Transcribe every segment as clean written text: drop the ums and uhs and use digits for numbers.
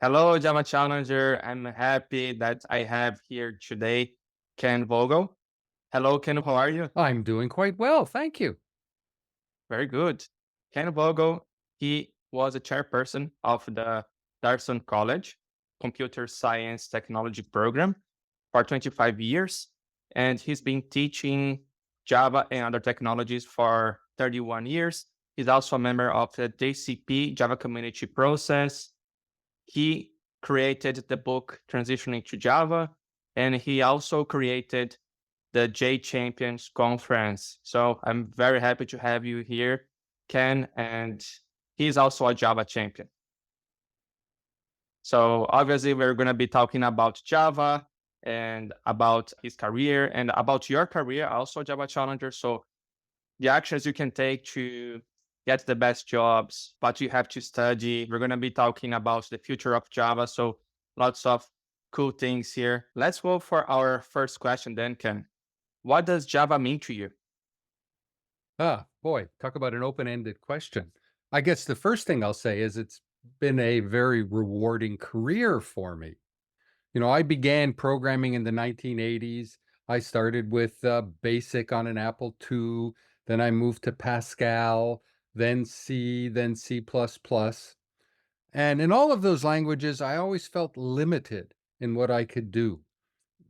Hello, Java Challenger. I'm happy that I have here today Ken Vogel. Hello, Ken. How are you? I'm doing quite well, thank you. Very good. Ken Vogel, he was a chairperson of the Darson College Computer Science Technology Program for 25 years, and he's been teaching Java and other technologies for 31 years. He's also a member of the JCP Java Community Process. He created the book Transitioning to Java, and he also created the J Champions Conference. So I'm very happy to have you here, Ken, and he's also a Java champion. So obviously, we're going to be talking about Java and about his career and about your career, also Java Challenger. So the actions you can take to get the best jobs, what you have to study. We're going to be talking about the future of Java. So lots of cool things here. Let's go for our first question then, Ken. What does Java mean to you? Boy, talk about an open-ended question. I guess the first thing I'll say is it's been a very rewarding career for me. I began programming in the 1980s. I started with BASIC on an Apple II, then I moved to Pascal, then C, then C++. And in all of those languages, I always felt limited in what I could do.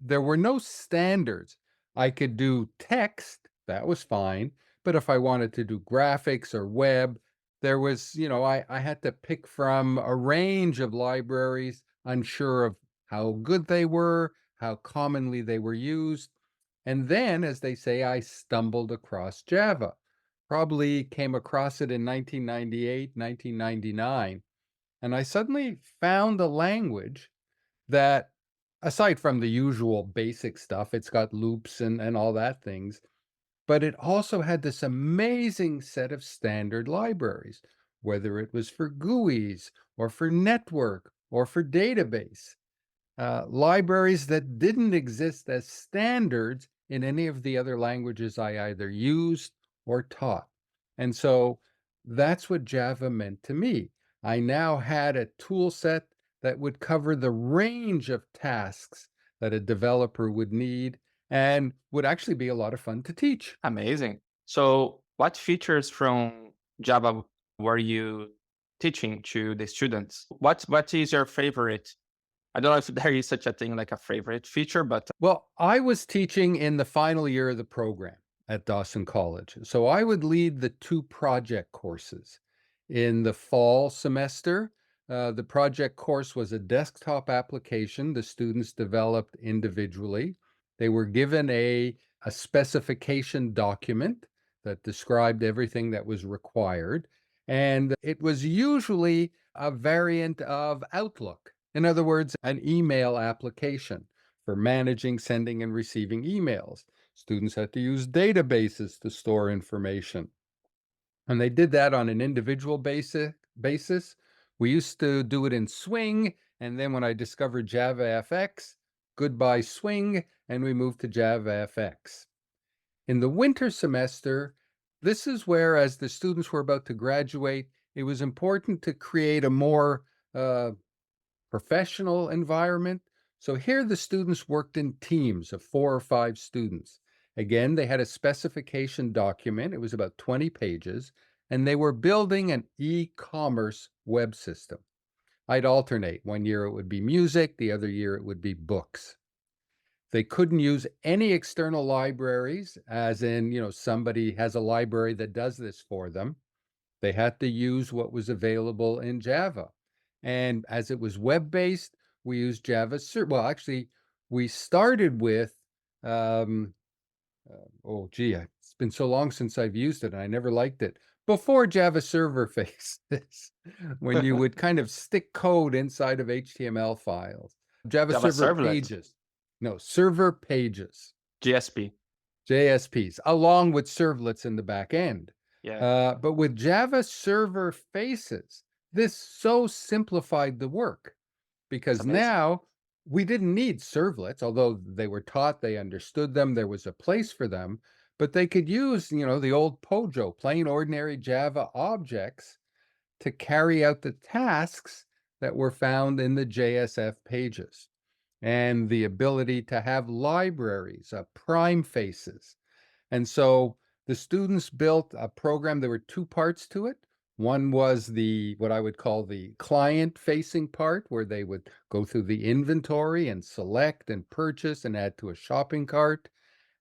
There were no standards. I could do text, that was fine. But if I wanted to do graphics or web, there was, I had to pick from a range of libraries, unsure of how good they were, how commonly they were used. And then, as they say, I stumbled across Java. Probably came across it in 1998, 1999. And I suddenly found a language that, aside from the usual basic stuff, it's got loops and all that things, but it also had this amazing set of standard libraries, whether it was for GUIs or for network or for database, libraries that didn't exist as standards in any of the other languages I either used or taught. And so that's what Java meant to me. I now had a tool set that would cover the range of tasks that a developer would need and would actually be a lot of fun to teach. Amazing. So what features from Java were you teaching to the students? What is your favorite? I don't know if there is such a thing like a favorite feature, but Well, I was teaching in the final year of the program at Dawson College. So I would lead the two project courses. In the fall semester, the project course was a desktop application the students developed individually. They were given a specification document that described everything that was required. And it was usually a variant of Outlook. In other words, an email application for managing, sending, and receiving emails. Students had to use databases to store information. And they did that on an individual basis. We used to do it in Swing. And then when I discovered JavaFX, goodbye Swing, and we moved to JavaFX. In the winter semester, this is where, as the students were about to graduate, it was important to create a more professional environment. So here the students worked in teams of 4 or 5 students. Again, they had a specification document. It was about 20 pages, and they were building an e-commerce web system. I'd alternate. One year it would be music, the other year it would be books. They couldn't use any external libraries, as in, somebody has a library that does this for them. They had to use what was available in Java. And as it was web-based, we used Java. Well, actually, we started with, um, oh, gee, it's been so long since I've used it, and I never liked it. Before Java Server Faces, when you would kind of stick code inside of HTML files. Java Java Server Servlet, Pages. No, Server Pages. GSP. JSPs, along with servlets in the back end. Yeah, But with Java Server Faces, this so simplified the work it's because amazing. now we didn't need servlets, although they were taught, they understood them, there was a place for them, but they could use, the old POJO, plain ordinary Java objects, to carry out the tasks that were found in the JSF pages, and the ability to have libraries, PrimeFaces. And so the students built a program. There were two parts to it. One was the what I would call the client-facing part, where they would go through the inventory and select and purchase and add to a shopping cart.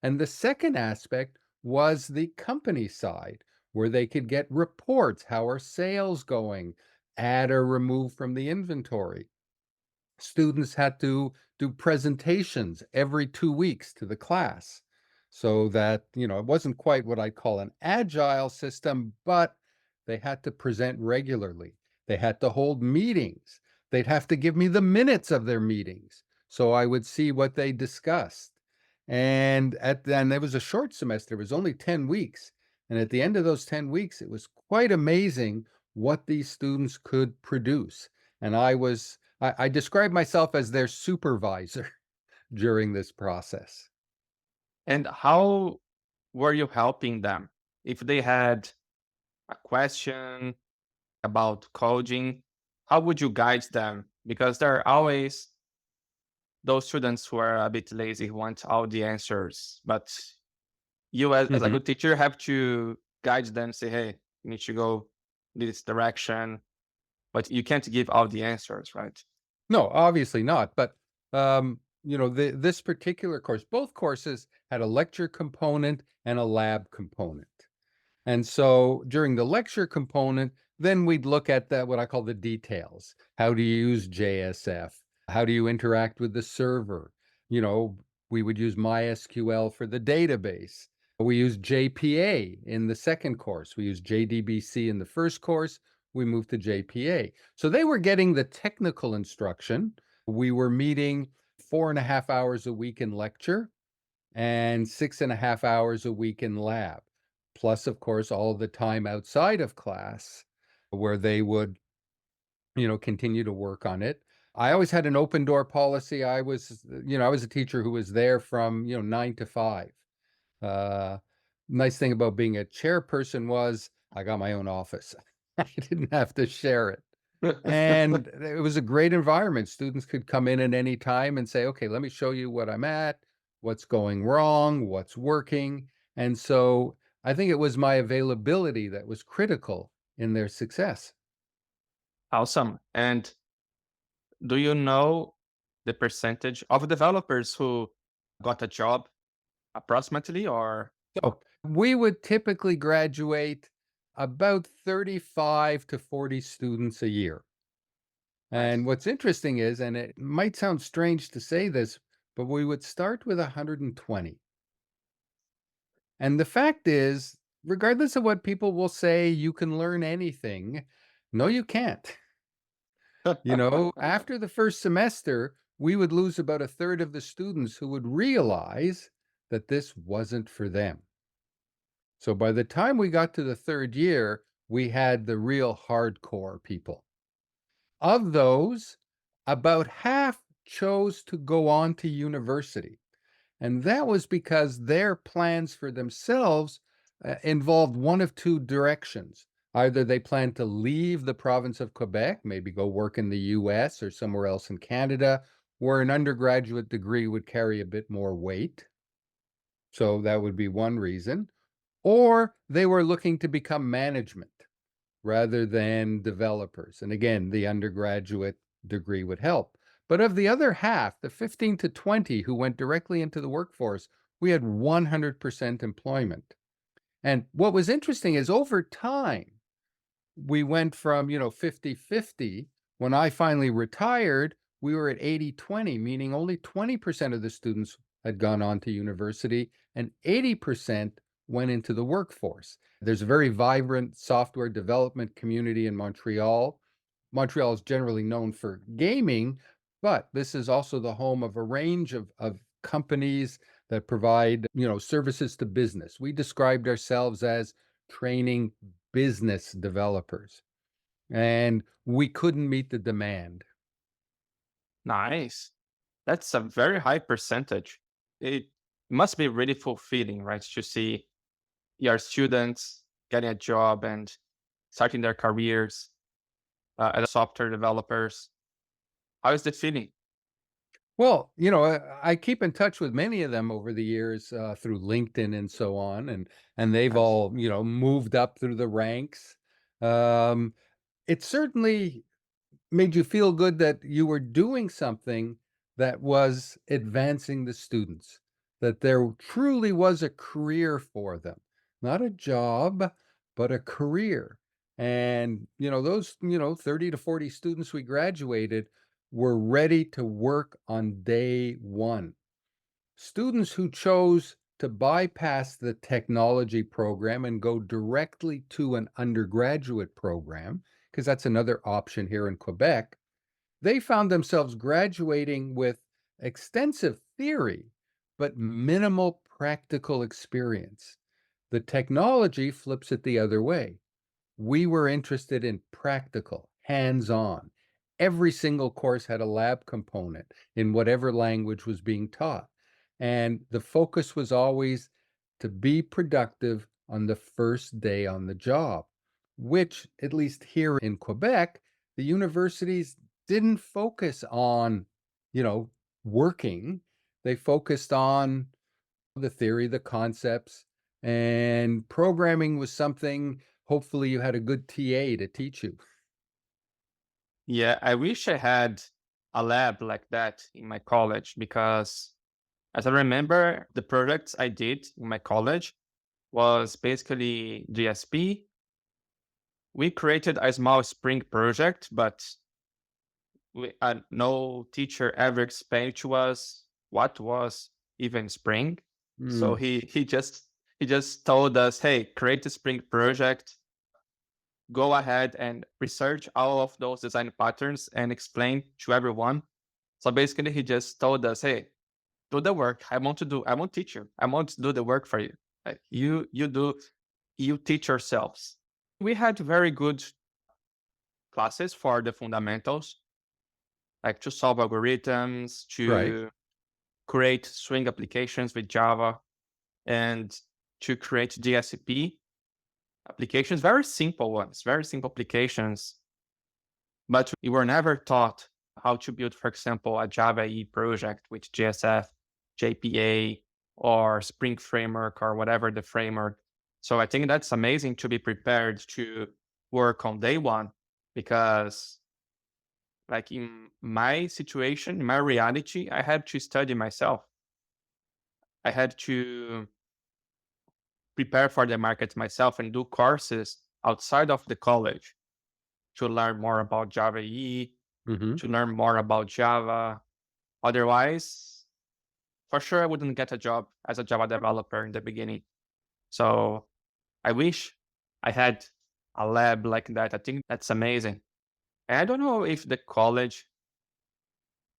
And the second aspect was the company side, where they could get reports. How are sales going? Add or remove from the inventory. Students had to do presentations every 2 weeks to the class, so that, it wasn't quite what I'd call an agile system, but they had to present regularly. They had to hold meetings. They'd have to give me the minutes of their meetings so I would see what they discussed. And there was a short semester, it was only 10 weeks. And at the end of those 10 weeks, it was quite amazing what these students could produce. And I describe myself as their supervisor during this process. And how were you helping them? If they had a question about coding, how would you guide them? Because there are always those students who are a bit lazy, who want all the answers. But you, as a Mhm. good teacher, have to guide them, say, hey, you need to go this direction, but you can't give all the answers, right? No, obviously not, but, this particular course, both courses had a lecture component and a lab component. And so during the lecture component, then we'd look at what I call the details. How do you use JSF? How do you interact with the server? You know, we would use MySQL for the database. We use JPA in the second course. We use JDBC in the first course. We moved to JPA. So they were getting the technical instruction. We were meeting 4.5 hours a week in lecture and 6.5 hours a week in lab, plus, of course, all the time outside of class where they would, continue to work on it. I always had an open door policy. I was a teacher who was there from, 9 to 5. Uh, Nice thing about being a chairperson was I got my own office. I didn't have to share it. And it was a great environment. Students could come in at any time and say, okay, let me show you what I'm at, what's going wrong, what's working. And so I think it was my availability that was critical in their success. Awesome. And do you know the percentage of developers who got a job approximately, or So we would typically graduate about 35 to 40 students a year. And nice? what's interesting is, and it might sound strange to say this, but we would start with 120. And the fact is, regardless of what people will say, you can learn anything. No, you can't. After the first semester, we would lose about a third of the students who would realize that this wasn't for them. So by the time we got to the third year, we had the real hardcore people. Of those, about half chose to go on to university. And that was because their plans for themselves involved one of two directions. Either they planned to leave the province of Quebec, maybe go work in the US or somewhere else in Canada, where an undergraduate degree would carry a bit more weight. So that would be one reason. Or they were looking to become management rather than developers. And again, the undergraduate degree would help. But of the other half, the 15 to 20 who went directly into the workforce, we had 100% employment. And what was interesting is over time, we went from, 50-50. When I finally retired, we were at 80-20, meaning only 20% of the students had gone on to university and 80% went into the workforce. There's a very vibrant software development community in Montreal. Montreal is generally known for gaming, but this is also the home of a range of companies that provide, services to business. We described ourselves as training business developers, and we couldn't meet the demand. Nice. That's a very high percentage. It must be really fulfilling, right? To see your students getting a job and starting their careers. as software developers. How is the feeling? Well, I keep in touch with many of them over the years through LinkedIn and so on, and they've Nice. all moved up through the ranks. Um, it certainly made you feel good that you were doing something that was advancing the students, that there truly was a career for them, not a job, but a career. And, those, 30 to 40 students we graduated were ready to work on day one. Students who chose to bypass the technology program and go directly to an undergraduate program, because that's another option here in Quebec, they found themselves graduating with extensive theory, but minimal practical experience. The technology flips it the other way. We were interested in practical, hands-on. Every single course had a lab component in whatever language was being taught. And the focus was always to be productive on the first day on the job, which, at least here in Quebec, the universities didn't focus on, you know, working. They focused on the theory, the concepts, and programming was something hopefully you had a good TA to teach you. Yeah, I wish I had a lab like that in my college because, as I remember, the projects I did in my college was basically GSP. We created a small Spring project, but no teacher ever explained to us what was even Spring. So Mm, he just told us, "Hey, create a Spring project. Go ahead and research all of those design patterns and explain to everyone." So basically, he just told us, "Hey, do the work. I won't teach you. I won't do the work for you. Like, you teach yourselves." We had very good classes for the fundamentals, like to solve algorithms, right. to create Swing applications with Java, and to create JCP applications, very simple ones, very simple applications. But we were never taught how to build, for example, a Java EE project with JSF, JPA, or Spring Framework, or whatever the framework. So I think that's amazing to be prepared to work on day one, because like in my situation, in my reality, I had to study myself. I had to prepare for the market myself and do courses outside of the college to learn more about Java EE, Hmm. to learn more about Java. Otherwise, for sure, I wouldn't get a job as a Java developer in the beginning. So I wish I had a lab like that. I think that's amazing. And I don't know if the college,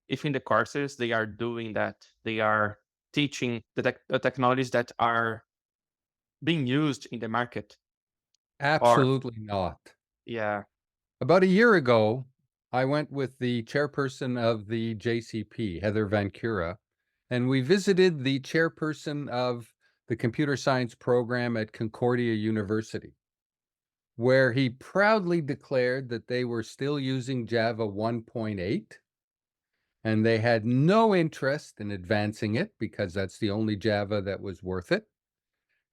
if in the courses they are doing that, they are teaching the technologies that are being used in the market. Or, Absolutely not. yeah, About a year ago, I went with the chairperson of the JCP, Heather Van Cura, and we visited the chairperson of the computer science program at Concordia University, where he proudly declared that they were still using Java 1.8 and they had no interest in advancing it because that's the only Java that was worth it.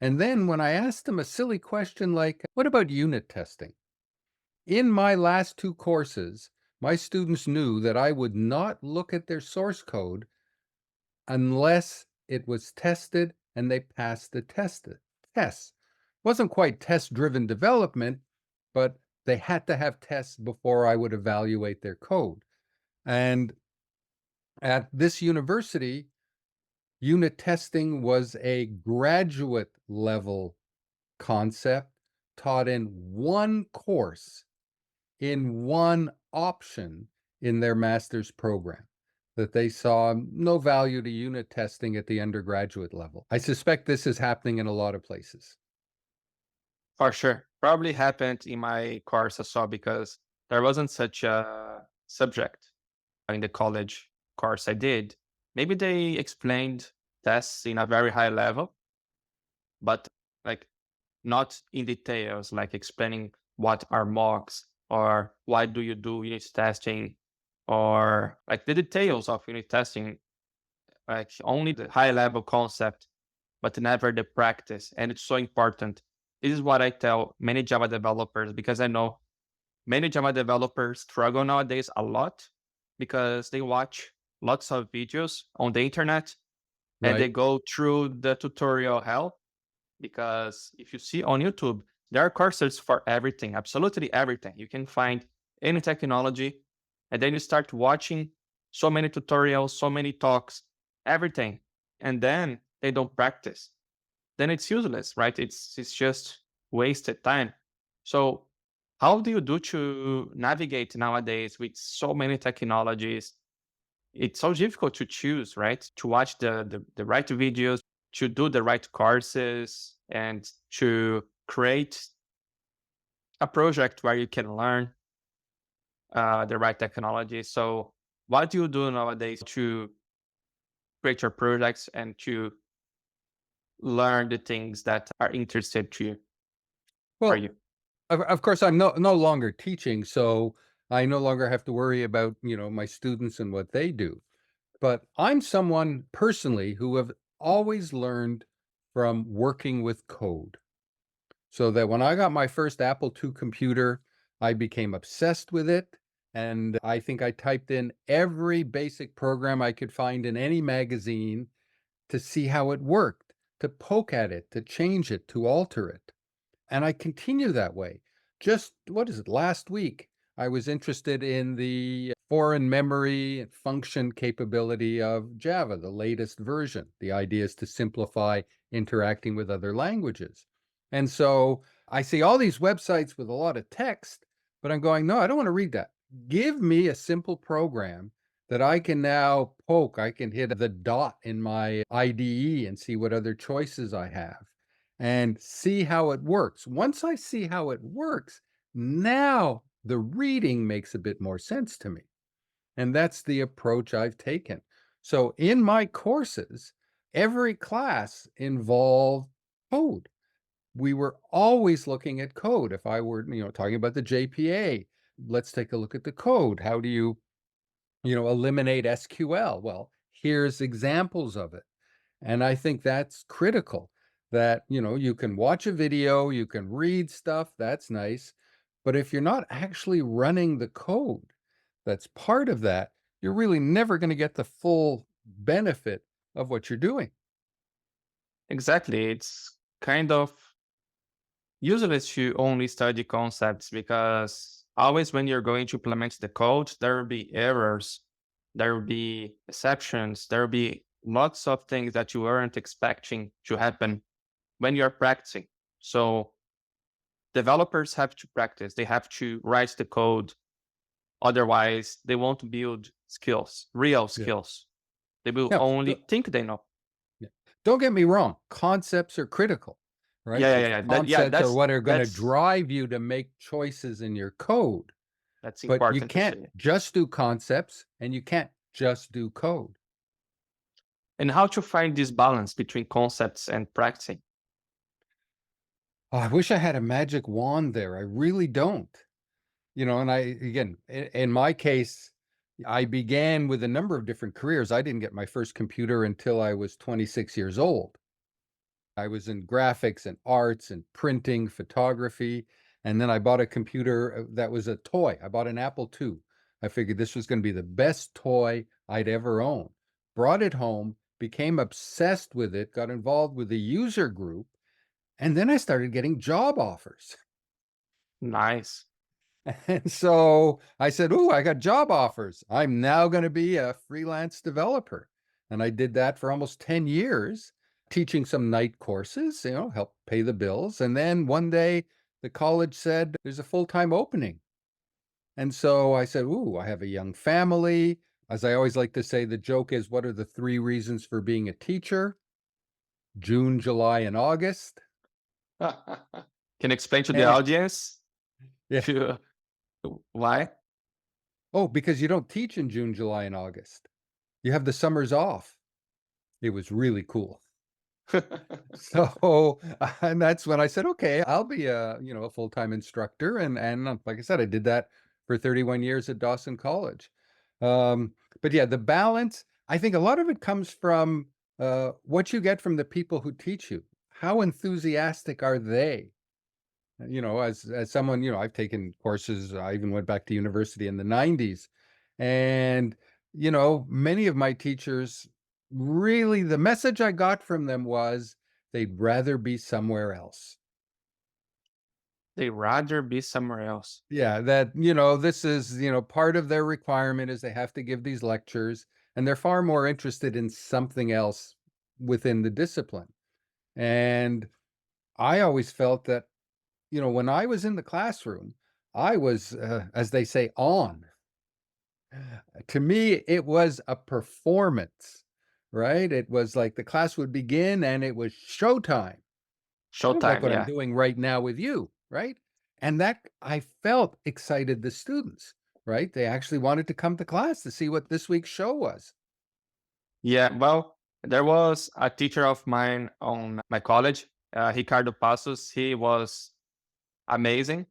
And then when I asked him a silly question like, what about unit testing? In my last two courses, my students knew that I would not look at their source code unless it was tested and they passed the tests. Wasn't quite test-driven development, but they had to have tests before I would evaluate their code. And at this university, unit testing was a graduate level concept taught in one course, in one option in their master's program, that they saw no value to unit testing at the undergraduate level. I suspect this is happening in a lot of places. for sure. Probably happened in my course as well because there wasn't such a subject in the college course I did. Maybe they explained tests in a very high level, but like not in details, like explaining what are mocks, or why do you do unit testing, or like the details of unit testing, like only the high level concept, but never the practice. And it's so important. This is what I tell many Java developers because I know many Java developers struggle nowadays a lot because they watch lots of videos on the internet and they Right. go through the tutorial hell. Because if you see on YouTube, there are courses for everything, absolutely everything. You can find any technology, and then you start watching so many tutorials, so many talks, everything, and then they don't practice. Then it's useless, right? It's just wasted time. So how do you do to navigate nowadays with so many technologies? It's so difficult to choose, right? To watch the right videos, to do the right courses, and to create a project where you can learn the right technology. So, what do you do nowadays to create your projects and to learn the things that are interested to you for Well, you? of course, I'm no longer teaching, so I no longer have to worry about, my students and what they do. But I'm someone personally who have always learned from working with code. So that when I got my first Apple II computer, I became obsessed with it. And I think I typed in every basic program I could find in any magazine to see how it worked, to poke at it, to change it, to alter it. And I continue that way. Just what is it? Last week, I was interested in the foreign memory and function capability of Java, the latest version. The idea is to simplify interacting with other languages. And so I see all these websites with a lot of text, but I'm going, no, I don't want to read that. Give me a simple program that I can now poke. I can hit the dot in my IDE and see what other choices I have and see how it works. Once I see how it works, now the reading makes a bit more sense to me. And that's the approach I've taken. So in my courses, every class involved code. We were always looking at code. If I were, talking about the JPA, let's take a look at the code. How do you, eliminate SQL? Well, here's examples of it. And I think that's critical that, you can watch a video, you can read stuff, that's nice. But if you're not actually running the code that's part of that, you're really never going to get the full benefit of what you're doing. Exactly. It's kind of useless to only study concepts because always when you're going to implement the code, there will be errors, there will be exceptions, there will be lots of things that you weren't expecting to happen when you're practicing. So developers have to practice, they have to write the code. Otherwise, they won't build skills, real Yeah. skills. They will Now, only think they know. yeah. Don't get me wrong, concepts are critical, right? Yeah, yeah, The yeah. Yeah, concepts are what are going to that's drive you to make choices in your code. that's But you important to can't say. just do concepts and you can't just do code. And how to find this balance between concepts and practicing. Oh, I wish I had a magic wand there. I really don't. And I, again, in my case, I began with a number of different careers. I didn't get my first computer until I was 26 years old. I was in graphics and arts and printing, photography. And then I bought a computer that was a toy. I bought an Apple II. I figured this was going to be the best toy I'd ever own. Brought it home, became obsessed with it, got involved with the user group, and then I started getting job offers. Nice. And so I said, "Ooh, I got job offers. I'm now going to be a freelance developer." And I did that for almost 10 years, teaching some night courses, help pay the bills. And then one day the college said, "There's a full-time opening." And so I said, "Ooh, I have a young family." As I always like to say, the joke is, what are the three reasons for being a teacher? June, July, and August. Can explain to the And audience yeah. to why? Oh, because you don't teach in June, July, and August. You have the summers off. It was really cool. So, and that's when I said, "Okay, I'll be a, a full-time instructor," and like I said, I did that for 31 years at Dawson College. Um, but yeah, the balance, I think a lot of it comes from, what you get from the people who teach you. How enthusiastic are they? As someone, I've taken courses, I even went back to university in the 90s, and, many of my teachers, really the message I got from them was they'd rather be somewhere else. They rather be somewhere else. Yeah, that, this is, part of their requirement is they have to give these lectures, and they're far more interested in something else within the discipline. And I always felt that, when I was in the classroom, I was, as they say, on. To me, it was a performance, right? It was like the class would begin and it was showtime, kind of like Showtime, what I'm yeah. doing right now with you, right? And that I felt excited the students, right? They actually wanted to come to class to see what this week's show was. Yeah, well, there was a teacher of mine on my college, Ricardo Passos. He was amazing.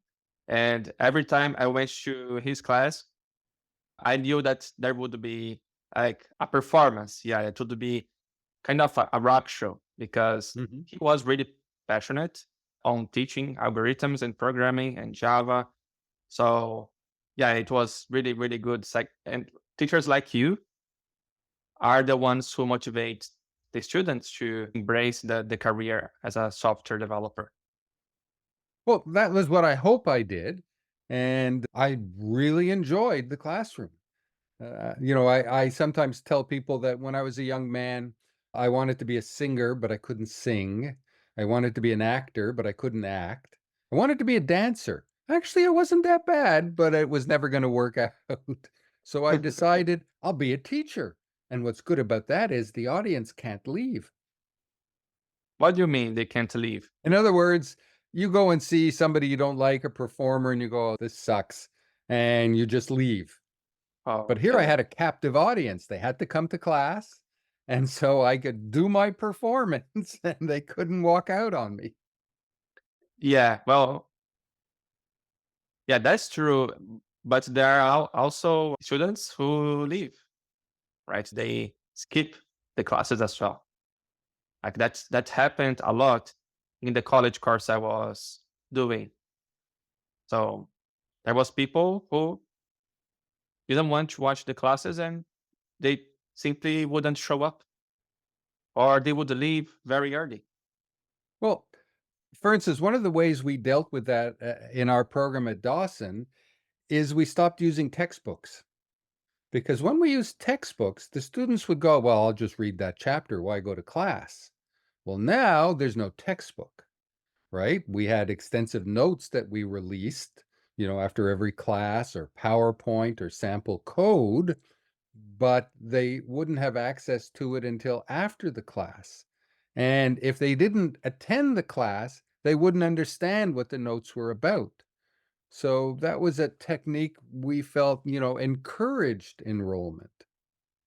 And every time I went to his class, I knew that there would be like a performance. Yeah, it would be kind of a rock show because Mhm. he was really passionate on teaching algorithms and programming and Java. So yeah, it was really, really good. And teachers like you are the ones who motivate the students to embrace the career as a software developer. Well, that was what I hope I did. And I really enjoyed the classroom. I sometimes tell people that when I was a young man, I wanted to be a singer, but I couldn't sing. I wanted to be an actor, but I couldn't act. I wanted to be a dancer. Actually, I wasn't that bad, but it was never going to work out. So I decided I'll be a teacher. And what's good about that is the audience can't leave. What do you mean they can't leave? In other words, you go and see somebody you don't like, a performer, and you go, "Oh, this sucks," and you just leave. Oh, But here I okay. had a captive audience. They had to come to class, and so I could do my performance, and they couldn't walk out on me. Yeah, well, yeah, that's true. But there are also students who leave, right? They skip the classes as well. Like that happened a lot in the college course I was doing. So there was people who didn't want to watch the classes and they simply wouldn't show up or they would leave very early. Well, for instance, one of the ways we dealt with that, in our program at Dawson is we stopped using textbooks. Because when we used textbooks, the students would go, "Well, I'll just read that chapter. Why go to class?" Well, now there's no textbook. Right? We had extensive notes that we released, after every class or PowerPoint or sample code, but they wouldn't have access to it until after the class. And if they didn't attend the class, they wouldn't understand what the notes were about. So that was a technique we felt, encouraged enrollment.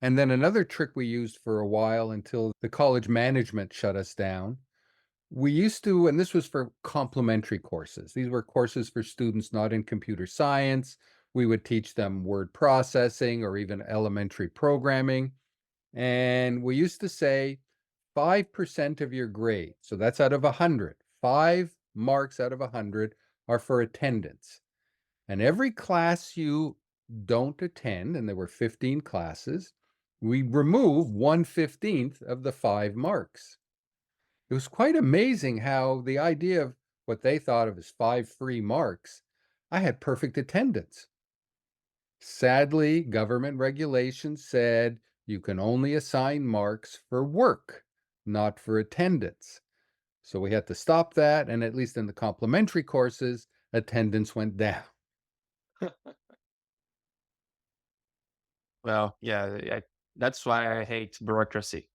And then another trick we used for a while until the college management shut us down, we used to, and this was for complementary courses. These were courses for students not in computer science. We would teach them word processing or even elementary programming. And we used to say 5% of your grade. So that's out of 100. 5 marks out of 100 are for attendance. And every class you don't attend, and there were 15 classes, we remove 1/15 of the 5 marks. It was quite amazing how the idea of what they thought of as 5 free marks, I had perfect attendance. Sadly, government regulations said you can only assign marks for work, not for attendance. So we had to stop that, and at least in the complementary courses, attendance went down. Well, yeah, that's why I hate bureaucracy.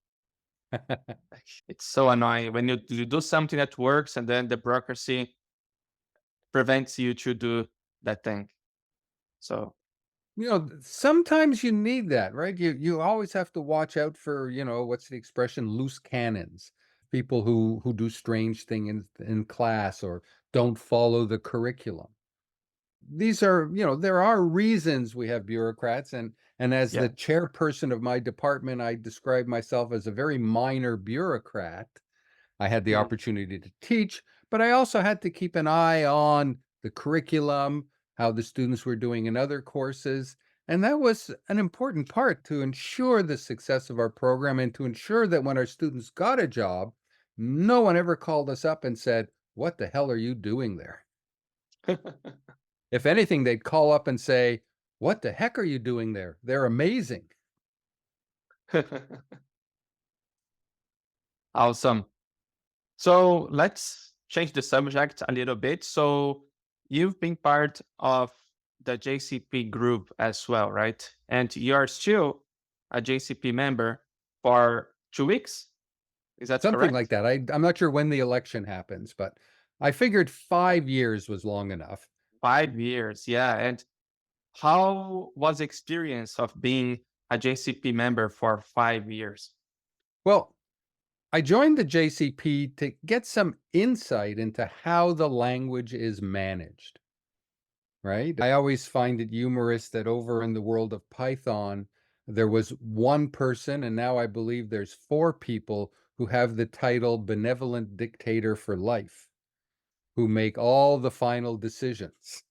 Like, it's so annoying when you do something that works and then the bureaucracy prevents you to do that thing. So Sometimes you need that, right? You always have to watch out for, what's the expression, loose cannons. people who do strange things in class or don't follow the curriculum. These are, there are reasons we have bureaucrats, and as Yeah. the chairperson of my department, I describe myself as a very minor bureaucrat. I had the Mm. opportunity to teach, but I also had to keep an eye on the curriculum, how the students were doing in other courses. And that was an important part to ensure the success of our program and to ensure that when our students got a job, no one ever called us up and said, "What the hell are you doing there?" If anything, they'd call up and say, "What the heck are you doing there? They're amazing." Awesome. So let's change the subject a little bit. So you've been part of the JCP group as well, right? And you are still a JCP member for 2 weeks. Is that Something like correct? that. I'm not sure when the election happens, but I figured 5 years was long enough. 5 years, yeah. And how was the experience of being a JCP member for 5 years? Well, I joined the JCP to get some insight into how the language is managed, right? I always find it humorous that over in the world of Python, there was one person, and now I believe there's four people who have the title benevolent dictator for life, who make all the final decisions.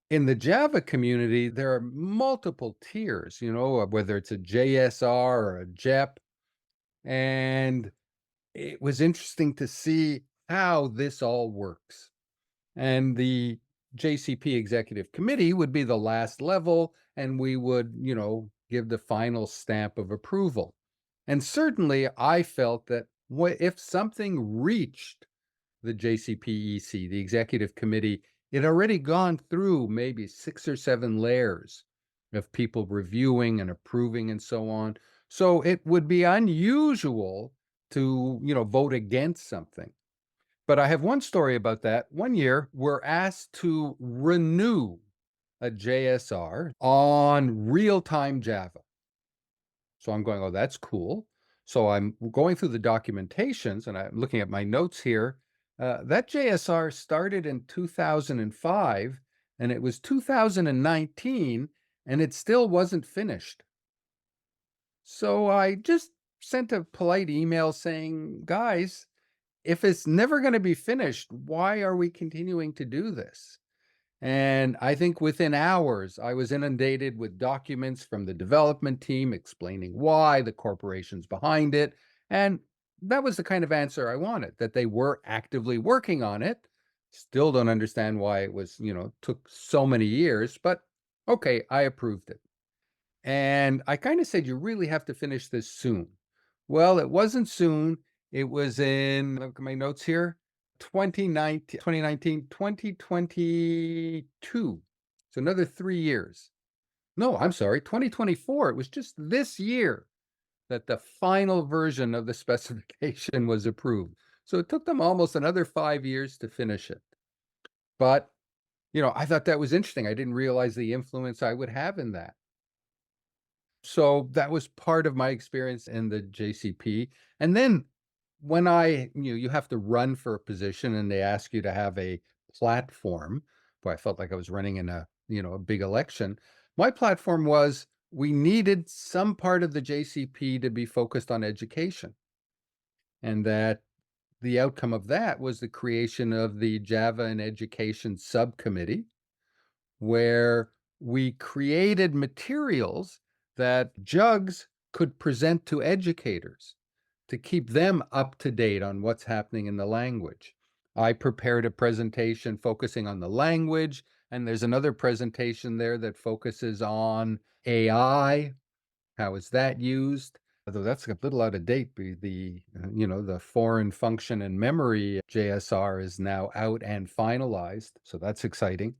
In the Java community, there are multiple tiers, whether it's a JSR or a JEP. And it was interesting to see how this all works. And the JCP Executive Committee would be the last level, and we would, give the final stamp of approval. And certainly, I felt that if something reached the JCPEC, the Executive Committee, it already gone through maybe 6 or 7 layers of people reviewing and approving and so on. So it would be unusual to, vote against something. But I have one story about that. One year, we're asked to renew a JSR on real-time Java. So I'm going, "Oh, that's cool." So I'm going through the documentations and I'm looking at my notes here. That JSR started in 2005 and it was 2019 and it still wasn't finished. So I just sent a polite email saying, "Guys, if it's never going to be finished, why are we continuing to do this?" And I think within hours, I was inundated with documents from the development team explaining why, the corporations behind it. And that was the kind of answer I wanted, that they were actively working on it. Still don't understand why it was, took so many years, but okay, I approved it. And I kind of said, you really have to finish this soon. Well, it wasn't soon. It was in, look at my notes here, 2022. So another 3 years. No, I'm sorry, 2024. It was just this year that the final version of the specification was approved. So it took them almost another 5 years to finish it. But, I thought that was interesting. I didn't realize the influence I would have in that. So that was part of my experience in the JCP. And then when you have to run for a position and they ask you to have a platform, boy, I felt like I was running in a big election. My platform was we needed some part of the JCP to be focused on education. And that the outcome of that was the creation of the Java and Education Subcommittee, where we created materials that jugs could present to educators to keep them up to date on what's happening in the language. I prepared a presentation focusing on the language, and there's another presentation there that focuses on AI. How is that used? Although that's a little out of date, the foreign function and memory JSR is now out and finalized, so that's exciting.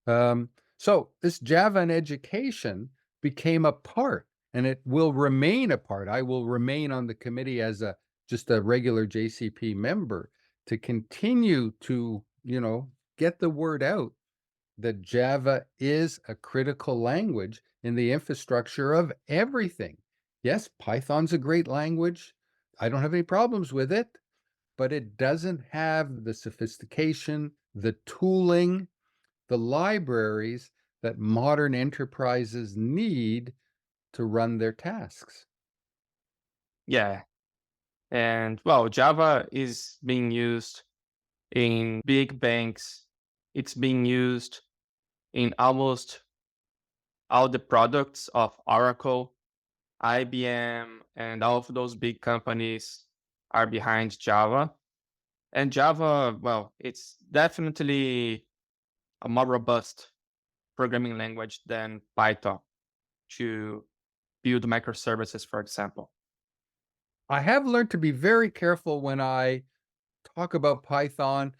Um, so this Java and education became a part, and it will remain a part. I will remain on the committee as just a regular JCP member to continue to, get the word out that Java is a critical language in the infrastructure of everything. Yes, Python's a great language. I don't have any problems with it, but it doesn't have the sophistication, the tooling, the libraries that modern enterprises need to run their tasks. Yeah. And well, Java is being used in big banks. It's being used in almost all the products of Oracle, IBM, and all of those big companies are behind Java. And Java, well, it's definitely a more robust programming language than Python to build microservices, for example. I have learned to be very careful when I talk about Python.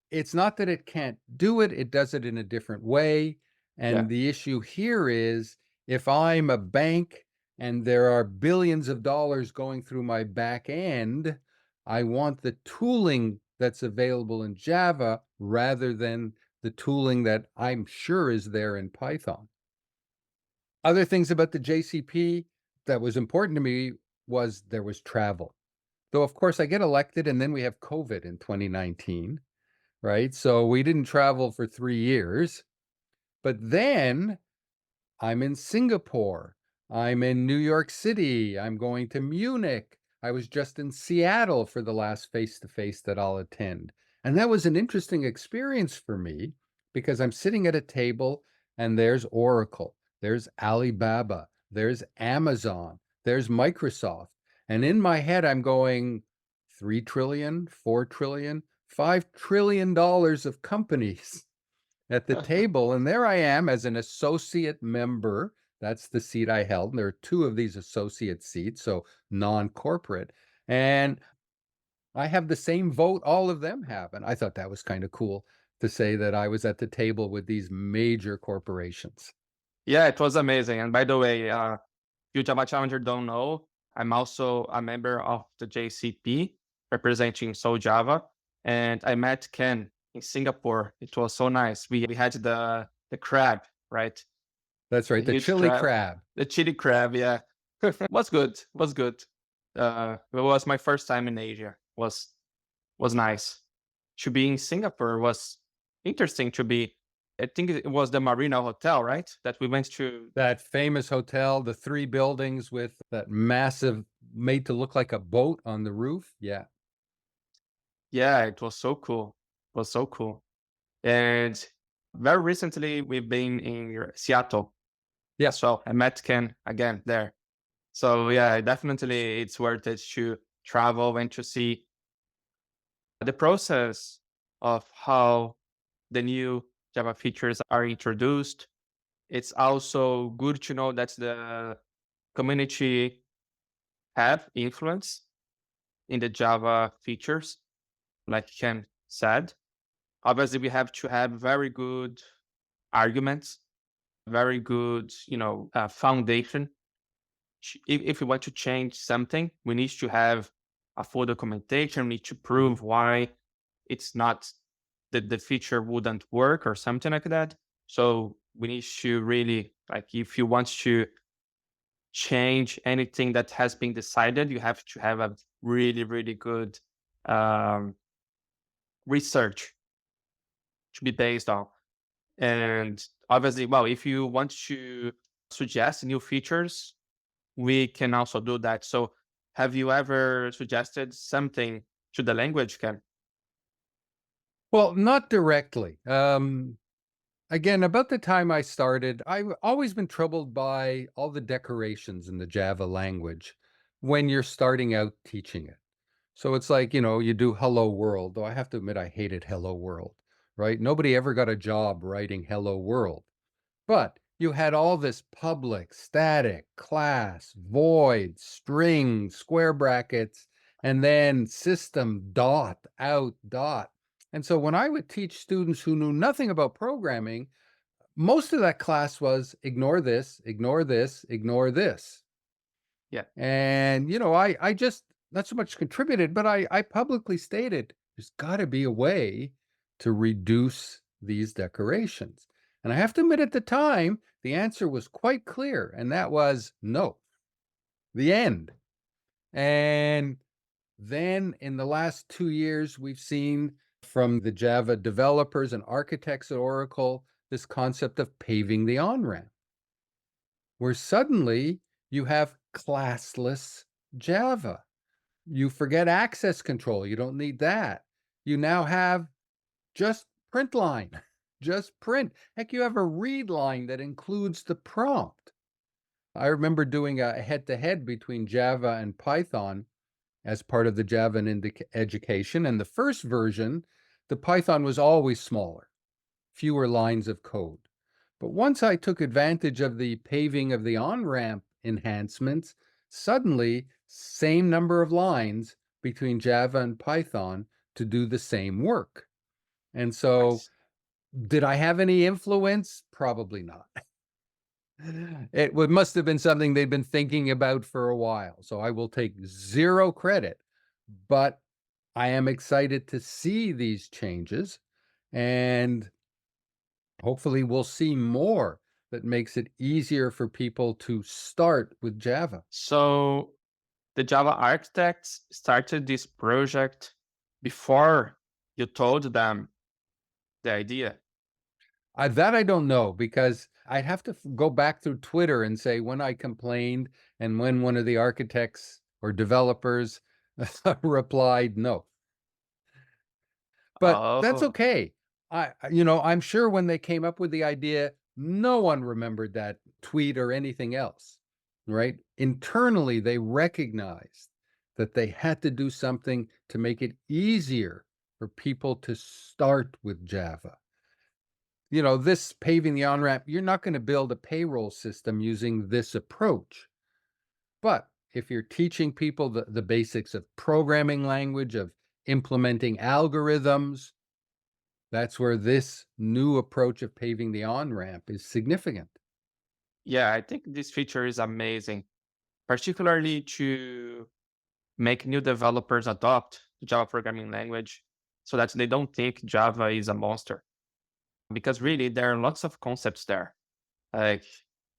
It's not that it can't do it, it does it in a different way. Yeah. And the issue here is if I'm a bank and there are billions of dollars going through my back end, I want the tooling that's available in Java rather than the tooling that I'm sure is there in Python. Other things about the JCP that was important to me was there was travel. Though, of course, I get elected and then we have COVID in 2019, right? So we didn't travel for 3 years. But then I'm in Singapore. I'm in New York City. I'm going to Munich. I was just in Seattle for the last face to face that I'll attend. And that was an interesting experience for me because I'm sitting at a table and there's Oracle, there's Alibaba, there's Amazon, there's Microsoft. And in my head, I'm going 3 trillion, 4 trillion, $5 trillion of companies at the table. And there I am as an associate member. That's the seat I held. And there are two of these associate seats, so non-corporate. And I have the same vote all of them have. And I thought that was kind of cool to say that I was at the table with these major corporations. Yeah, it was amazing. And by the way, you Java Challenger don't know, I'm also a member of the JCP representing Soul Java. And I met Ken in Singapore. It was so nice. We had the crab, right? That's The right, the huge chili crab. crab. The chili crab, yeah. Was good. Was good. It was my first time in Asia. Was nice. To be in Singapore was interesting to be. I think it was the Marina Hotel, right? That we went to. That famous hotel, the three buildings with that massive, made to look like a boat on the roof. Yeah. Yeah, it was so cool. It was so cool. And very recently, we've been in Seattle Yeah. as well. I met Ken again there. So yeah, definitely it's worth it to travel and to see the process of how the new Java features are introduced. It's also good to know that the community have influence in the Java features, like Ken said. Obviously, we have to have very good arguments, very good, foundation. If we want to change something, we need to have a full documentation. We need to prove why it's not that the feature wouldn't work or something like that. So we need to really like if you want to change anything that has been decided, you have to have a really, really good um, research to be based on. And obviously, well, if you want to suggest new features, we can also do that. So have you ever suggested something to the language, Ken? Well, not directly. Again, about the time I started, I've always been troubled by all the decorations in the Java language when you're starting out teaching it. So it's like, you do hello world, though I have to admit I hated hello world, right? Nobody ever got a job writing hello world. But you had all this public, static, class, void, string, square brackets, and then system dot, out, dot. And so when I would teach students who knew nothing about programming, most of that class was ignore this, ignore this, ignore this. Yeah. And, I just not so much contributed, but I publicly stated there's got to be a way to reduce these decorations. And I have to admit, at the time, the answer was quite clear, and that was no, the end. And Then in the last 2 years, we've seen from the Java developers and architects at Oracle this concept of paving the on-ramp, where suddenly you have classless Java. You forget access control. You don't need that. You now have just print line, just print. Heck, you have a read line that includes the prompt. I remember doing a head-to-head between Java and Python as part of the Java and education. And the first version, the Python was always smaller, fewer lines of code. But once I took advantage of the paving of the on-ramp enhancements, suddenly same number of lines between Java and Python to do the same work. And so Nice. did I have any influence? Probably not. Must have been something they'd been thinking about for a while. So I will take zero credit, but I am excited to see these changes, and hopefully we'll see more that makes it easier for people to start with Java. So the Java architects started this project before you told them the idea. That I don't know, because I'd have to go back through Twitter and say when I complained and when one of the architects or developers replied no. But that's Oh, okay. I'm sure when they came up with the idea, no one remembered that tweet or anything else, right? Internally, they recognized that they had to do something to make it easier for people to start with Java. This paving the on-ramp, you're not going to build a payroll system using this approach. But if you're teaching people the basics of programming language, of implementing algorithms, that's where this new approach of paving the on-ramp is significant. yeah, I think this feature is amazing, particularly to make new developers adopt the Java programming language so that they don't think Java is a monster. Because really, there are lots of concepts there. Like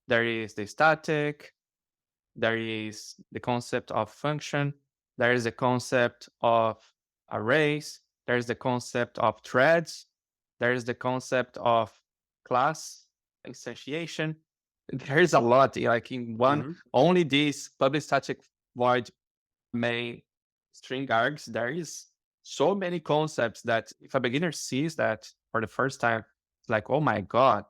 there is the static, there is the concept of function, there is the concept of arrays, there is the concept of threads, there is the concept of class instantiation. There is a lot, like in one, Mhm. only this public static void main string args, there is so many concepts that if a beginner sees that for the first time, it's like, oh my God,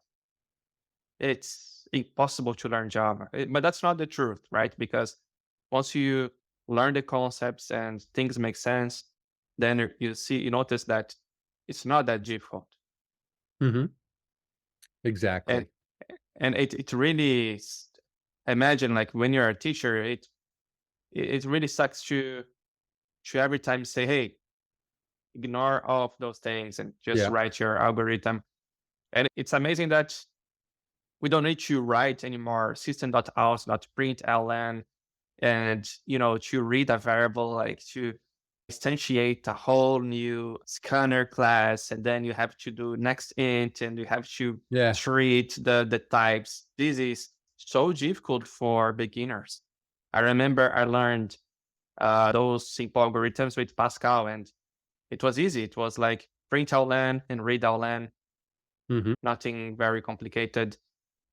it's impossible to learn Java. But that's not the truth, right? Because once you learn the concepts and things make sense, then you notice that it's not that difficult. Mhm. And Exactly. it really imagine like when you're a teacher, it really sucks to every time say, hey, ignore all of those things and just Yeah. write your algorithm. And it's amazing that we don't need to write anymore system.out.println and to read a variable, like to instantiate a whole new scanner class, and then you have to do next int and you have to Yeah. treat the types. This is so difficult for beginners. I remember I learned those simple algorithms with Pascal, and it was easy. It was like println and readln, Mhm. nothing very complicated.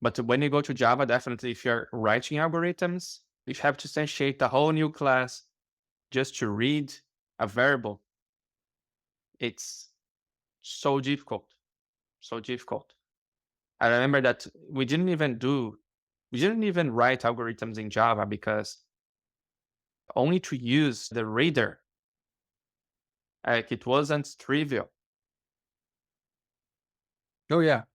But when you go to Java, definitely if you're writing algorithms, you have to instantiate a whole new class just to read a variable. It's so difficult, so difficult. I remember that we didn't even write algorithms in Java because only to use the reader, like it wasn't trivial. Oh, yeah.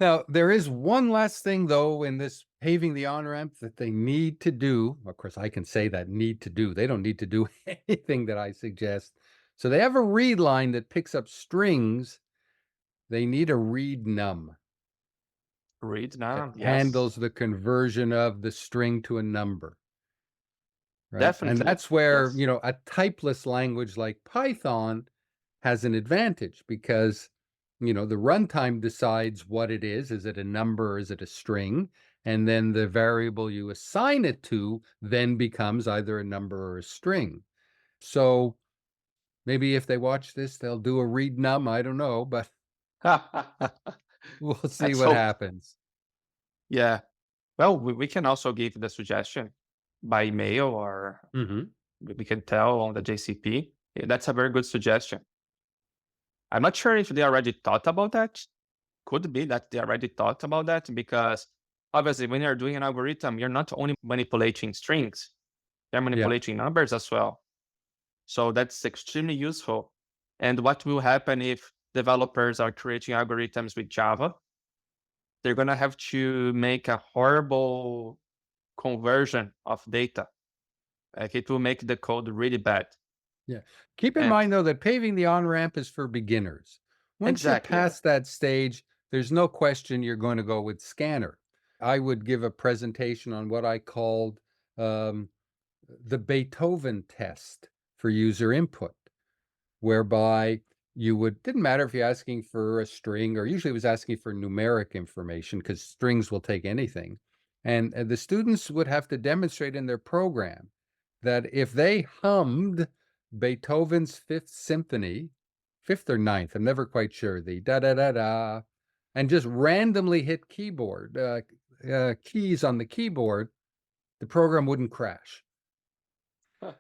Now, there is one last thing, though, in this paving the on-ramp that they need to do. Of course, I can say that need to do. They don't need to do anything that I suggest. So they have a read line that picks up strings. They need a read num Read that now, yes, handles the conversion of the string to a number. Right? And definitely, that's where, yes. a typeless language like Python has an advantage because, the runtime decides what it is. Is it a number or is it a string? And then the variable you assign it to then becomes either a number or a string. So maybe if they watch this, they'll do a read num. I don't know, but we'll see Let's what hope. happens. Yeah. Well, we can also give the suggestion by email, or Hmm. we can tell on the JCP. Yeah, that's a very good suggestion. I'm not sure if they already thought about that. Could be that they already thought about that, because obviously when you're doing an algorithm, you're not only manipulating strings, you're Yeah. manipulating numbers as well. So that's extremely useful. And what will happen if developers are creating algorithms with Java? They're going to have to make a horrible conversion of data. Like, it will make the code really bad. Yeah. Keep in And mind, though, that paving the on-ramp is for beginners. Once you're exactly. past that stage, there's no question you're going to go with Scanner. I would give a presentation on what I called um, the Beethoven test for user input, whereby you would didn't matter if you're asking for a string, or usually it was asking for numeric information because strings will take anything. And the students would have to demonstrate in their program that if they hummed Beethoven's Fifth Symphony, fifth or ninth, I'm never quite sure, the da da da da, and just randomly hit keys on the keyboard, the program wouldn't crash.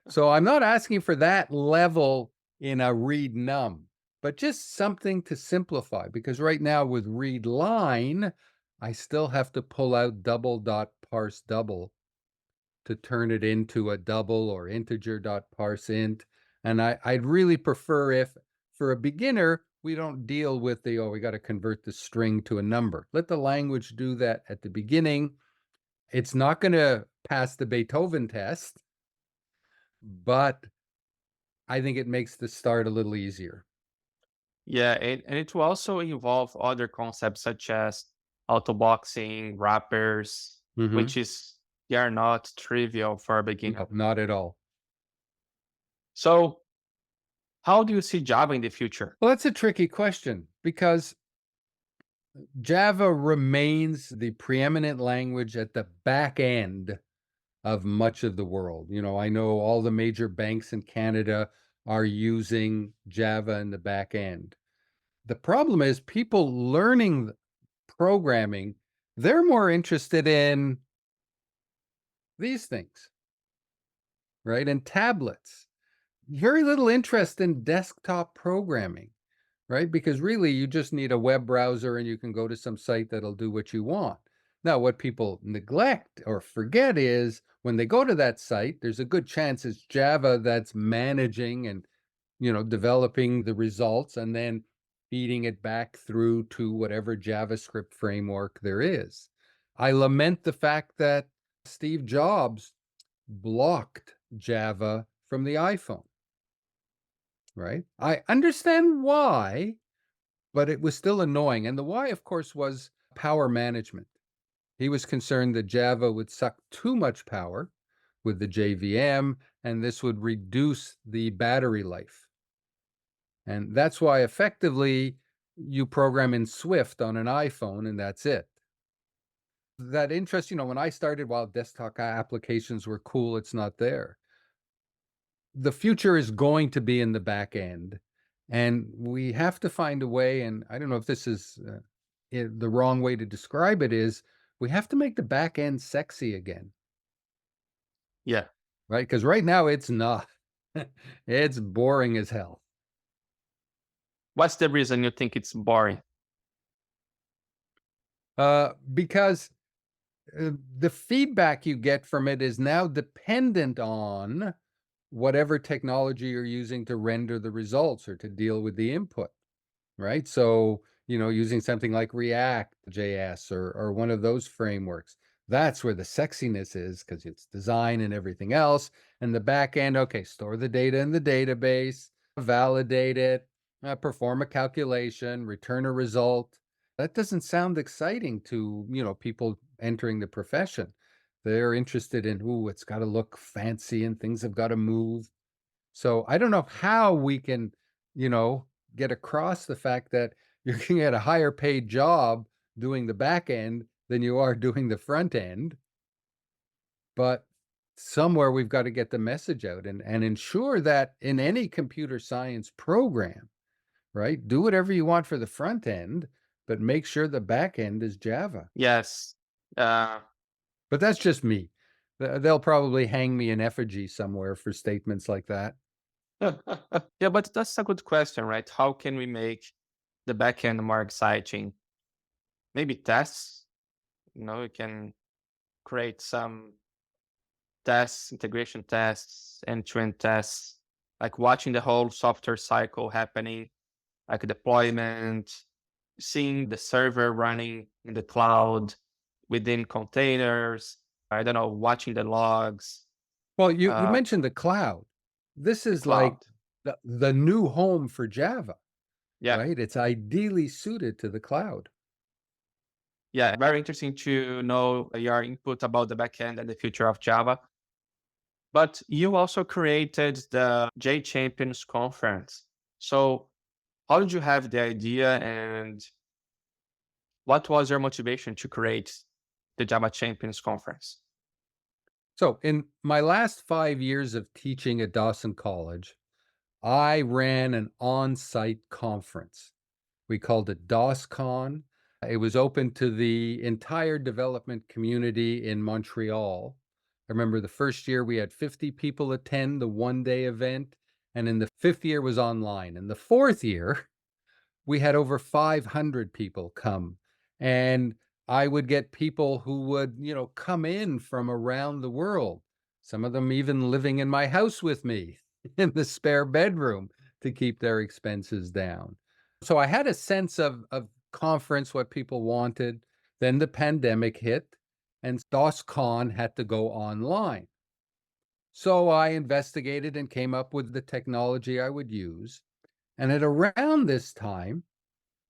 So I'm not asking for that level in a read num, but just something to simplify, because right now with read line, I still have to pull out double dot parse double to turn it into a double, or integer dot parse int. And I'd really prefer if, for a beginner, we don't deal with the, oh, we got to convert the string to a number. Let the language do that at the beginning. It's not going to pass the Beethoven test, but I think it makes the start a little easier. Yeah, and it will also involve other concepts such as auto-boxing, wrappers, Hmm. which is they are not trivial for a No, beginner. not at all. So how do you see Java in the future? Well, that's a tricky question because Java remains the preeminent language at the back end of much of the world. I know all the major banks in Canada are using Java in the back end. The problem is people learning programming, they're more interested in these things, right? And tablets. Very little interest in desktop programming, right? Because really, you just need a web browser and you can go to some site that'll do what you want. Now, what people neglect or forget is when they go to that site, there's a good chance it's Java that's managing and developing the results and then feeding it back through to whatever JavaScript framework there is. I lament the fact that Steve Jobs blocked Java from the iPhone, right? I understand why, but it was still annoying. And the why, of course, was power management. He was concerned that Java would suck too much power with the JVM, and this would reduce the battery life. And that's why effectively you program in Swift on an iPhone and that's it. That interest, when I started, while desktop applications were cool, it's not there. The future is going to be in the back end, and we have to find a way. And I don't know if this is the wrong way to describe it, is we have to make the back end sexy again, Yeah. right? Because right now it's not. It's boring as hell. What's the reason you think it's boring? Because the feedback you get from it is now dependent on whatever technology you're using to render the results or to deal with the input, right? So, using something like React JS or one of those frameworks, that's where the sexiness is because it's design and everything else. And the back end, okay, store the data in the database, validate it, perform a calculation, return a result. That doesn't sound exciting to, people entering the profession. They're interested in, ooh, it's got to look fancy and things have got to move. So I don't know how we can, you know, get across the fact that you're going to get a higher paid job doing the back end than you are doing the front end. But somewhere we've got to get the message out and ensure that in any computer science program, right, do whatever you want for the front end, but make sure the back end is Java. Yes. Uh, But that's just me. They'll probably hang me in effigy somewhere for statements like that. yeah, but that's a good question, right? How can we make the backend more exciting? Maybe tests. We can create some tests, integration tests, end-to-end tests, like watching the whole software cycle happening, like deployment, seeing the server running in the cloud within containers. I don't know, watching the logs, Well, you uh, mentioned the cloud. This the is like cloud. the new home for Java, Yeah, right? It's ideally suited to the cloud. yeah, very interesting to know your input about the backend and the future of Java. But you also created the J Champions Conference. So, how did you have the idea, and what was your motivation to create the Java Champions Conference? So, in my last 5 years of teaching at Dawson College, I ran an on-site conference. We called it DOSCon. It was open to the entire development community in Montreal. I remember the first year we had 50 people attend the one-day event, and in the 5th year was online. In the 4th year, we had over 500 people come, and I would get people who would, come in from around the world, some of them even living in my house with me in the spare bedroom to keep their expenses down. So I had a sense of conference, what people wanted. Then the pandemic hit, and DOSCON had to go online. So I investigated and came up with the technology I would use. And at around this time,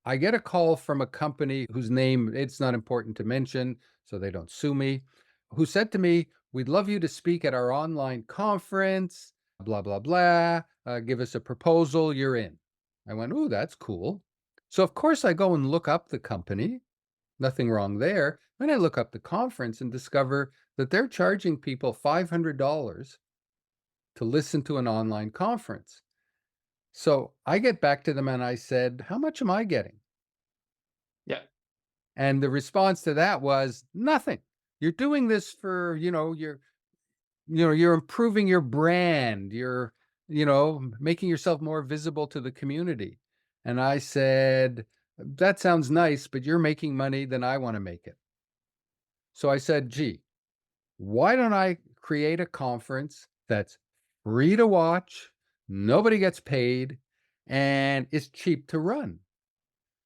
I get a call from a company whose name it's not important to mention, so they don't sue me, who said to me, "We'd love you to speak at our online conference, blah, blah, blah. Give us a proposal. You're in." I went, "Ooh, that's cool." So, of course, I go and look up the company. Nothing wrong there. Then I look up the conference and discover that they're charging people $500 to listen to an online conference. So I get back to them and I said, "How much am I getting?" Yeah, And the response to that was, "Nothing. You're doing this for, you're improving your brand. You're, making yourself more visible to the community." And I said, "That sounds nice, but you're making money than I want to make it." So I said, "Gee, why don't I create a conference that's free to watch, nobody gets paid, and is cheap to run?"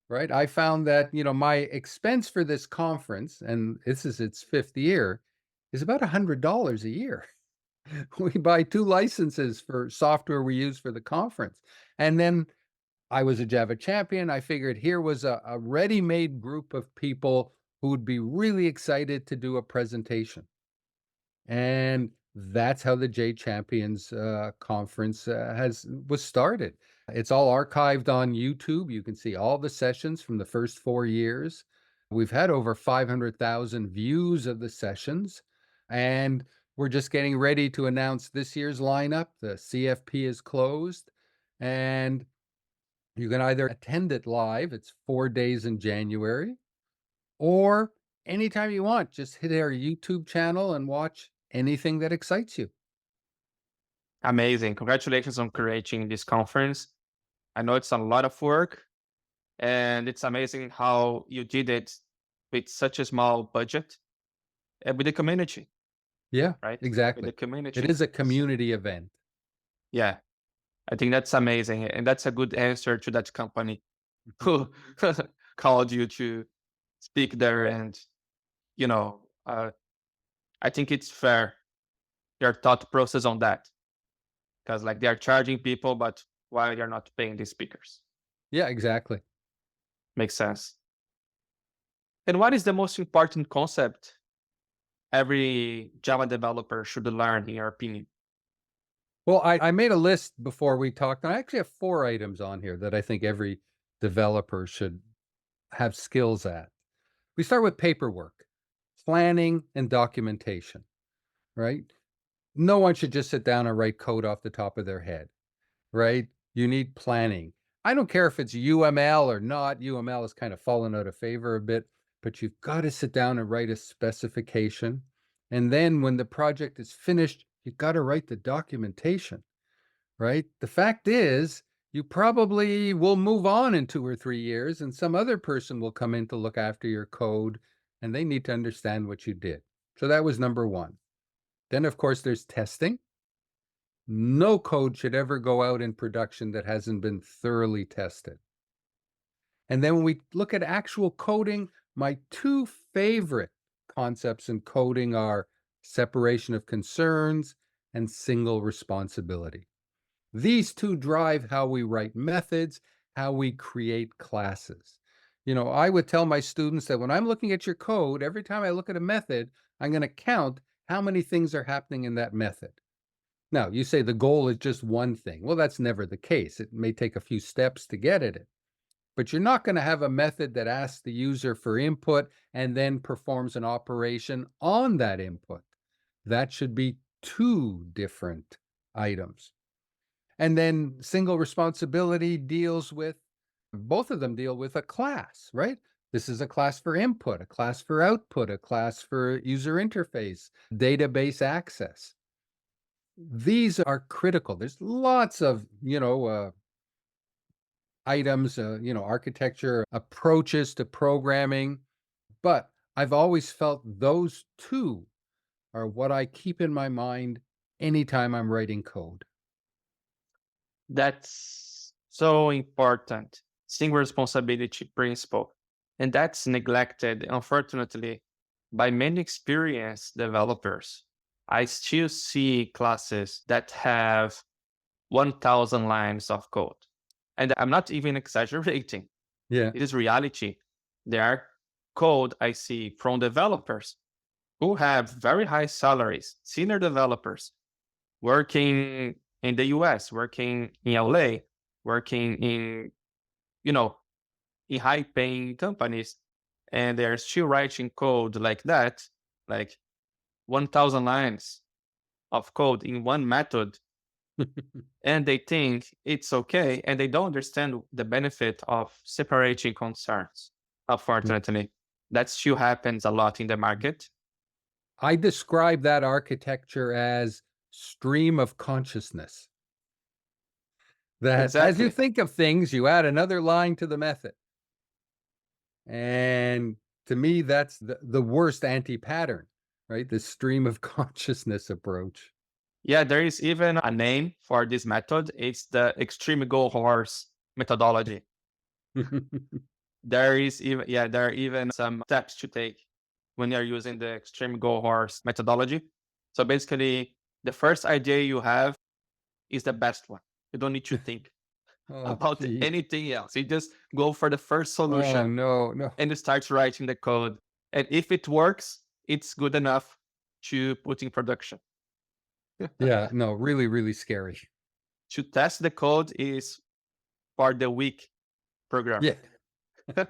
Right? I found that, my expense for this conference, and this is its 5th year, is about $100 a year. We buy 2 licenses for software we use for the conference. And then I was a Java champion. I figured here was a ready-made group of people who would be really excited to do a presentation. And that's how the J Champions conference has was started. It's all archived on YouTube. You can see all the sessions from the first 4 years. We've had over 500,000 views of the sessions, and we're just getting ready to announce this year's lineup. The CFP is closed, and you can either attend it live. It's 4 days in January, or anytime you want, just hit our YouTube channel and watch anything that excites you. amazing. Congratulations on creating this conference. I know it's a lot of work, and it's amazing how you did it with such a small budget and with the community, Yeah, right? With the exactly. It community. is a community event. Yeah, I think that's amazing. And that's a good answer to that company Mhm. who called you to speak there. And, you know, uh, I think it's fair, their thought process on that, because like they are charging people, but why they're not paying the speakers? Yeah, exactly. Makes sense. And what is the most important concept every Java developer should learn, in your opinion? Well, I made a list before we talked, and I actually have 4 items on here that I think every developer should have skills at. We start with paperwork, planning, and documentation, right? no one should just sit down and write code off the top of their head, right? You need planning. I don't care if it's UML or not. UML has kind of fallen out of favor a bit, but you've got to sit down and write a specification. And then when the project is finished, you've got to write the documentation, right? The fact is, you probably will move on in 2 or 3 years, and some other person will come in to look after your code, and they need to understand what you did. So that was number one. Then, of course, there's testing. No code should ever go out in production that hasn't been thoroughly tested. And then when we look at actual coding, my two favorite concepts in coding are separation of concerns and single responsibility. These two drive how we write methods, how we create classes. I would tell my students that when I'm looking at your code, every time I look at a method, I'm going to count how many things are happening in that method. Now, you say the goal is just one thing. Well, that's never the case. It may take a few steps to get at it, but you're not going to have a method that asks the user for input and then performs an operation on that input. That should be two different items. And then single responsibility deals with, both of them deal with a class, right? This is a class for input, a class for output, a class for user interface, database access. These are critical. There's lots of, items, architecture, approaches to programming, but I've always felt those two are what I keep in my mind anytime I'm writing code. That's so important. Single responsibility principle. And that's neglected, unfortunately, by many experienced developers. I still see classes that have 1,000 lines of code. And I'm not even exaggerating. Yeah. It is reality. There are code I see from developers who have very high salaries, senior developers working in the US, working in LA, working in, you know, in high paying companies, and they're still writing code like that, like 1,000 lines of code in one method, and they think it's okay, and they don't understand the benefit of separating concerns. Unfortunately, that still happens a lot in the market. I describe that architecture as stream of consciousness. That as you Exactly. think of things, you add another line to the method. And to me, that's the worst anti-pattern, right? The stream of consciousness approach. Yeah, there is even a name for this method. It's the extreme go horse methodology. There are even some steps to take when you're using the extreme go horse methodology. So basically, the first idea you have is the best one. You don't need to think Oh, about gee. anything else. You just go for the first Oh, solution no, no. and you start writing the code. And if it works, it's good enough to put in production. Yeah, no, really, really scary. To test the code is for the weak Yeah. programmer. We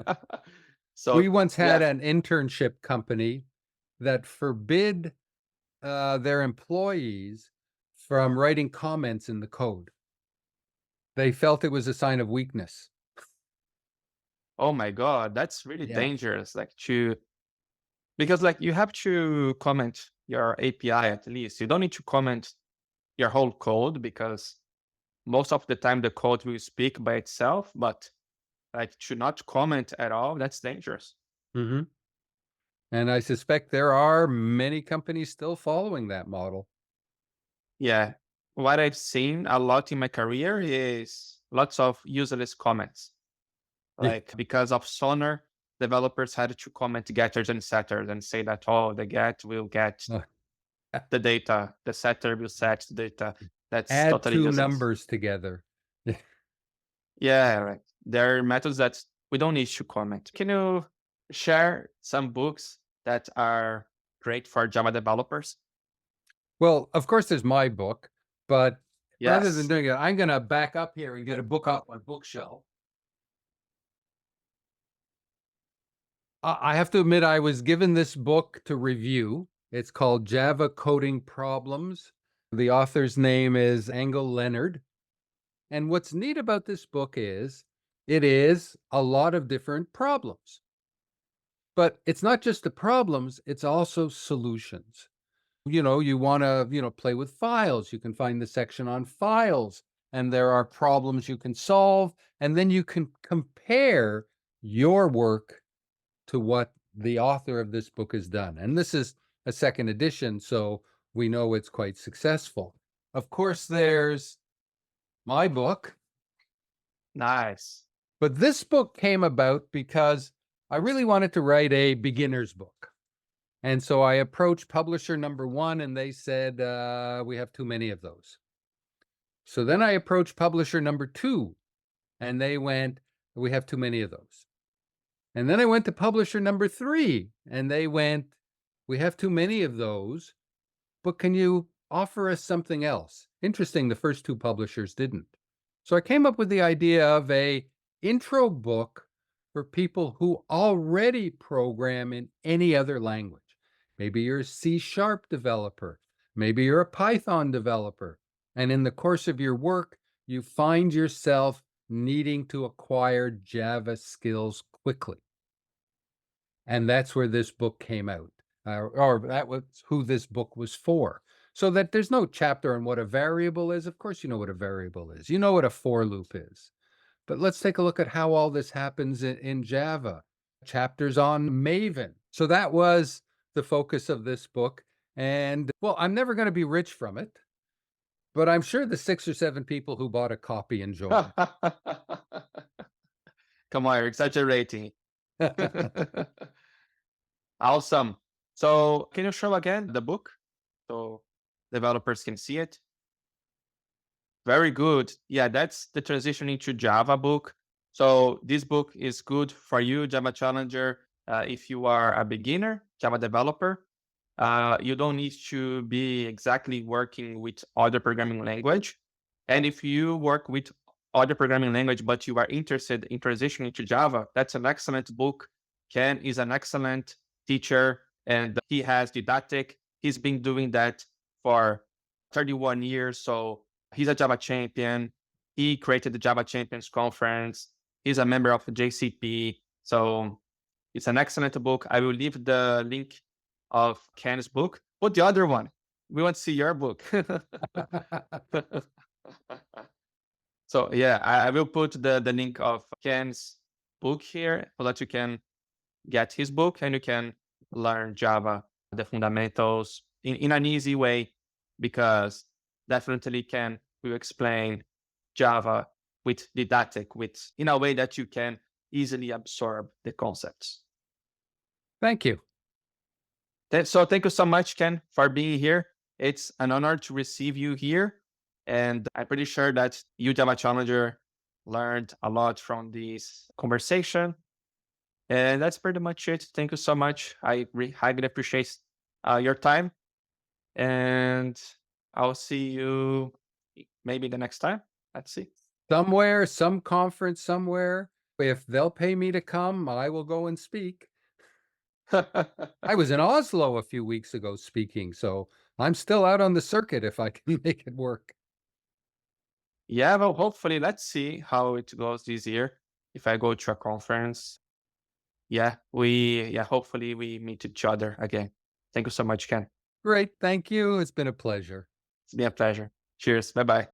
So once had yeah. an internship company that forbid their employees from writing comments in the code. They felt it was a sign of weakness. Oh my God, that's really Yeah. dangerous. Because like you have to comment your API at least. You don't need to comment your whole code because most of the time the code will speak by itself, but like to not comment at all, that's dangerous. Mhm. And I suspect there are many companies still following that model. Yeah. What I've seen a lot in my career is lots of useless comments. Yeah. Like because of Sonar, developers had to comment getters and setters and say that, oh, the get will get Uh, the data, the setter will set the data. That's Add totally two useless. numbers together. Yeah. Yeah, right. There are methods that we don't need to comment. Can you share some books that are great for Java developers? Well, of course, there's my book, but rather than Yes. doing it, I'm going to back up here and get a book off my bookshelf. I have to admit, I was given this book to review. It's called Java Coding Problems. The author's name is Engel Leonard. And what's neat about this book is it is a lot of different problems, but it's not just the problems, it's also solutions. You want to, play with files. You can find the section on files, and there are problems you can solve. And then you can compare your work to what the author of this book has done. And this is a second edition, so we know it's quite successful. Of course, there's my book, Nice. but this book came about because I really wanted to write a beginner's book. And so I approached publisher number one, and they said, we have too many of those. So then I approached publisher number two, and they went, we have too many of those. And then I went to publisher number three, and they went, we have too many of those, but can you offer us something else? Interesting, the first two publishers didn't. So I came up with the idea of a intro book for people who already program in any other language. Maybe you're a C# developer, maybe you're a Python developer, and in the course of your work, you find yourself needing to acquire Java skills quickly. And that's where this book came out, or that was who this book was for. So that there's no chapter on what a variable is. Of course, you know what a variable is. You know what a for loop is. But let's take a look at how all this happens in Java. Chapters on Maven. So that was the focus of this book. And well, I'm never going to be rich from it, but I'm sure the 6 or 7 people who bought a copy enjoyed Come on, you're exaggerating. Awesome. So can you show again the book so developers can see it? Very good. Yeah, that's the transition into Java book. So this book is good for you, Java Challenger. If you are a beginner Java developer, you don't need to be exactly working with other programming language. And if you work with other programming language, but you are interested in transitioning to Java, that's an excellent book. Ken is an excellent teacher, and he has didactic. He's been doing that for 31 years. So he's a Java champion. He created the Java Champions Conference. He's a member of the JCP. So it's an excellent book. I will leave the link of Ken's book. But the other one, we want to see your book. So yeah, I will put the link of Ken's book here so that you can get his book and you can learn Java, the fundamentals in an easy way, because definitely Ken will explain Java with didactic, with in a way that you can easily absorb the concepts. Thank you. So thank you so much, Ken, for being here. It's an honor to receive you here. And I'm pretty sure that you, Java Challenger, learned a lot from this conversation. And that's pretty much it. Thank you so much. I highly appreciate your time. And I'll see you maybe the next time. Let's see. Somewhere, some conference somewhere. If they'll pay me to come, I will go and speak. I was in Oslo a few weeks ago speaking, so I'm still out on the circuit if I can make it work. Yeah, well, hopefully, let's see how it goes this year. If I go to a conference, hopefully we meet each other again. Thank you so much, Ken. Great. Thank you. It's been a pleasure. It's been a pleasure. Cheers. Bye bye.